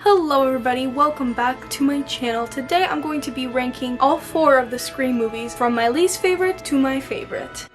Hello everybody, welcome back to my channel. Today I'm going to be ranking all 4 of the Scream movies from my least favorite to my favorite.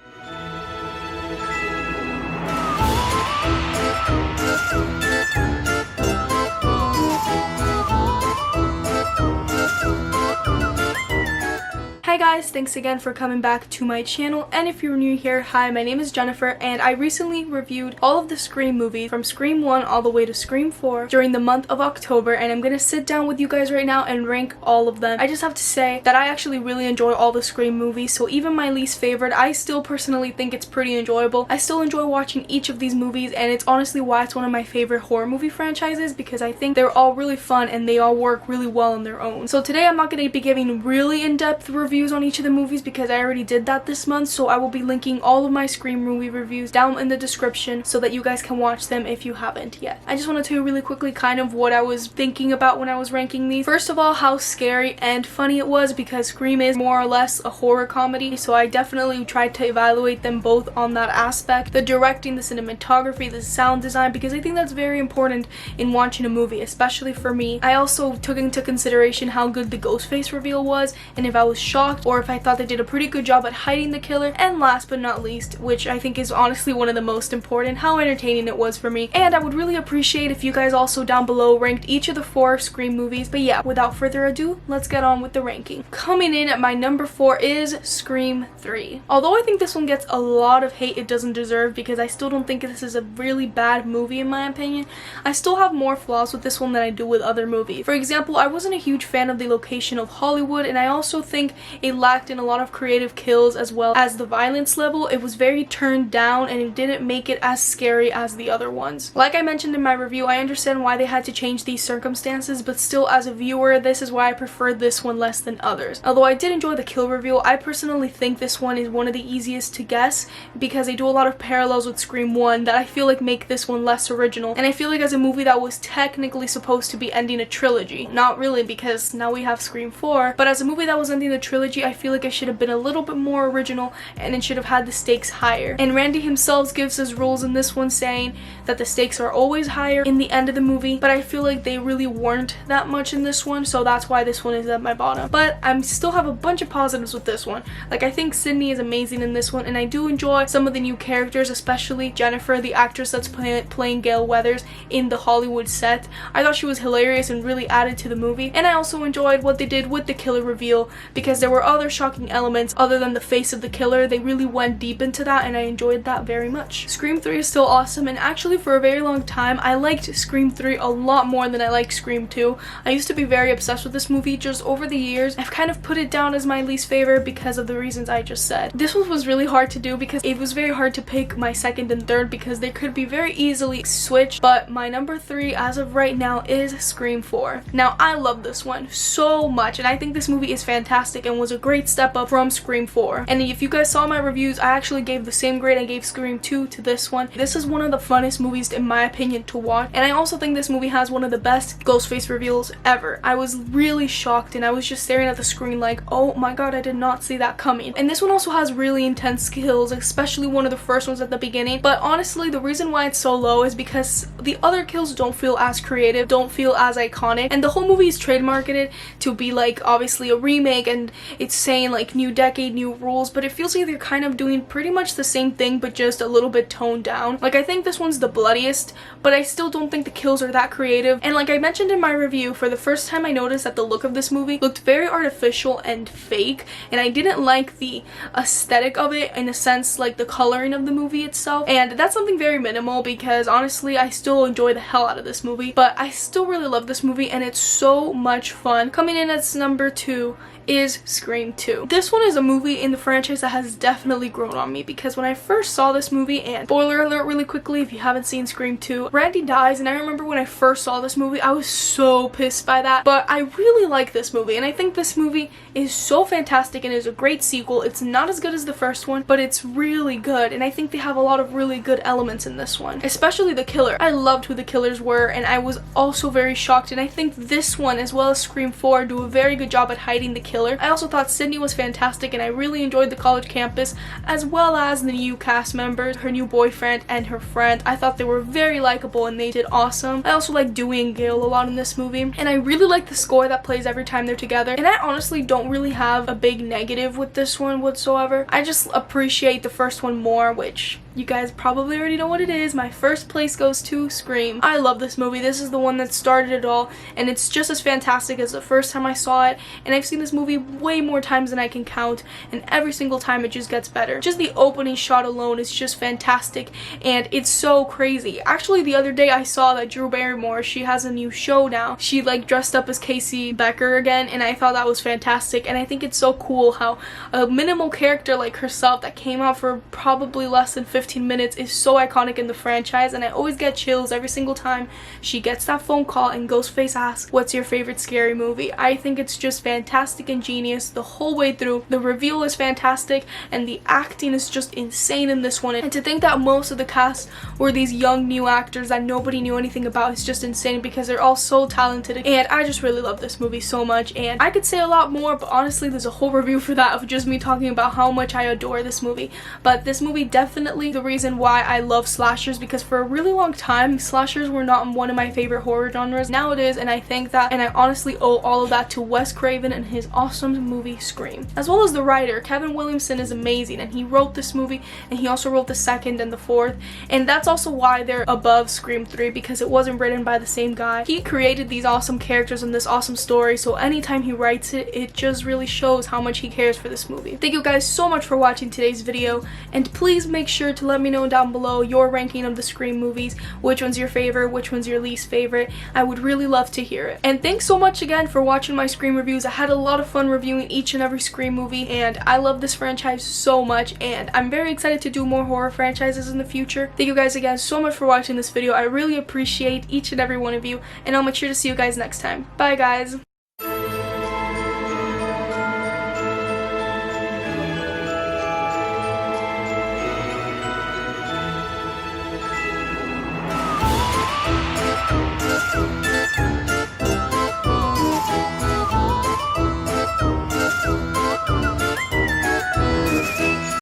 Hi guys, thanks again for coming back to my channel, and if you're new here, hi, my name is Jennifer, and I recently reviewed all of the Scream movies from Scream 1 all the way to Scream 4 during the month of October, and I'm gonna sit down with you guys right now and rank all of them. I just have to say that I actually really enjoy all the Scream movies, so even my least favorite, I still personally think it's pretty enjoyable. I still enjoy watching each of these movies, and it's honestly why it's one of my favorite horror movie franchises, because I think they're all really fun and they all work really well on their own. So today I'm not going to be giving really in-depth reviews on each of the movies because I already did that this month, so I will be linking all of my Scream movie reviews down in the description so that you guys can watch them if you haven't yet. I just want to tell you really quickly kind of what I was thinking about when I was ranking these. First of all, how scary and funny it was, because Scream is more or less a horror comedy, so I definitely tried to evaluate them both on that aspect. The directing, the cinematography, the sound design, because I think that's very important in watching a movie, especially for me. I also took into consideration how good the Ghostface reveal was, and if I was shocked or if I thought they did a pretty good job at hiding the killer, and last but not least, which I think is honestly one of the most important, how entertaining it was for me. And I would really appreciate if you guys also down below ranked each of the 4 Scream movies. But yeah, without further ado, let's get on with the ranking. Coming in at my number 4 is Scream 3. Although I think this one gets a lot of hate it doesn't deserve, because I still don't think this is a really bad movie in my opinion, I still have more flaws with this one than I do with other movies. For example, I wasn't a huge fan of the location of Hollywood, and I also think it lacked in a lot of creative kills as well as the violence level. It was very turned down and it didn't make it as scary as the other ones. Like I mentioned in my review, I understand why they had to change these circumstances, but still as a viewer, this is why I preferred this one less than others. Although I did enjoy the kill reveal, I personally think this one is one of the easiest to guess because they do a lot of parallels with Scream 1 that I feel like make this one less original. And I feel like as a movie that was technically supposed to be ending a trilogy, not really because now we have Scream 4, but as a movie that was ending the trilogy, I feel like it should have been a little bit more original and it should have had the stakes higher. And Randy himself gives us rules in this one saying that the stakes are always higher in the end of the movie, but I feel like they really weren't that much in this one, so that's why this one is at my bottom. But I still have a bunch of positives with this one. Like, I think Sydney is amazing in this one, and I do enjoy some of the new characters, especially Jennifer, the actress that's playing Gale Weathers in the Hollywood set. I thought she was hilarious and really added to the movie, and I also enjoyed what they did with the killer reveal because there were other shocking elements other than the face of the killer. They really went deep into that and I enjoyed that very much. Scream 3 is still awesome, and actually for a very long time I liked Scream 3 a lot more than I liked Scream 2. I used to be very obsessed with this movie. Just over the years I've kind of put it down as my least favorite because of the reasons I just said. This one was really hard to do because it was very hard to pick my second and third because they could be very easily switched, but my number 3 as of right now is Scream 4. Now I love this one so much, and I think this movie is fantastic and was a great step up from Scream 4. And if you guys saw my reviews, I actually gave the same grade I gave Scream 2 to this one. This is one of the funnest movies in my opinion to watch, and I also think this movie has one of the best Ghostface reveals ever. I was really shocked and I was just staring at the screen like, oh my god, I did not see that coming. And this one also has really intense kills, especially one of the first ones at the beginning, but honestly the reason why it's so low is because the other kills don't feel as creative, don't feel as iconic, and the whole movie is trademarketed to be like obviously a remake and it's saying like new decade, new rules, but it feels like they're kind of doing pretty much the same thing but just a little bit toned down. Like, I think this one's the bloodiest, but I still don't think the kills are that creative. And like I mentioned in my review, for the first time I noticed that the look of this movie looked very artificial and fake, and I didn't like the aesthetic of it in a sense, like the coloring of the movie itself, and that's something very minimal because honestly I still enjoy the hell out of this movie, but I still really love this movie and it's so much fun. Coming in as number 2 is Scream 2. This one is a movie in the franchise that has definitely grown on me because when I first saw this movie, and spoiler alert really quickly if you haven't seen Scream 2, Randy dies, and I remember when I first saw this movie I was so pissed by that, but I really like this movie and I think this movie is so fantastic and is a great sequel. It's not as good as the first one, but it's really good, and I think they have a lot of really good elements in this one, especially the killer. I loved who the killers were, and I was also very shocked, and I think this one as well as Scream 4 do a very good job at hiding the killer. I also thought Sydney was fantastic, and I really enjoyed the college campus as well as the new cast members, her new boyfriend and her friend. I thought they were very likable and they did awesome. I also like Dewey and Gale a lot in this movie, and I really like the score that plays every time they're together. And I honestly don't really have a big negative with this one whatsoever. I just appreciate the first one more, which you guys probably already know what it is. My first place goes to Scream. I love this movie. This is the one that started it all, and it's just as fantastic as the first time I saw it, and I've seen this movie way more times than I can count, and every single time it just gets better. Just the opening shot alone is just fantastic, and it's so crazy. Actually, the other day I saw that Drew Barrymore, she has a new show now. She like dressed up as Casey Becker again, and I thought that was fantastic, and I think it's so cool how a minimal character like herself that came out for probably less than 15 minutes is so iconic in the franchise, and I always get chills every single time she gets that phone call and Ghostface asks, "What's your favorite scary movie?" I think it's just fantastic and genius the whole way through. The reveal is fantastic, and the acting is just insane in this one. And to think that most of the cast were these young new actors that nobody knew anything about is just insane, because they're all so talented, and I just really love this movie so much. And I could say a lot more, but honestly there's a whole review for that of just me talking about how much I adore this movie. But this movie definitely the reason why I love slashers, because for a really long time slashers were not one of my favorite horror genres. Now it is, and I think that, and I honestly owe all of that to Wes Craven and his awesome movie Scream. As well as the writer, Kevin Williamson is amazing, and he wrote this movie, and he also wrote the second and the fourth, and that's also why they're above Scream 3, because it wasn't written by the same guy. He created these awesome characters and this awesome story, so anytime he writes it, it just really shows how much he cares for this movie. Thank you guys so much for watching today's video, and please make sure to let me know down below your ranking of the Scream movies. Which one's your favorite? Which one's your least favorite? I would really love to hear it. And thanks so much again for watching my Scream reviews. I had a lot of fun reviewing each and every Scream movie, and I love this franchise so much, and I'm very excited to do more horror franchises in the future. Thank you guys again so much for watching this video. I really appreciate each and every one of you, and I'll make sure to see you guys next time. Bye guys!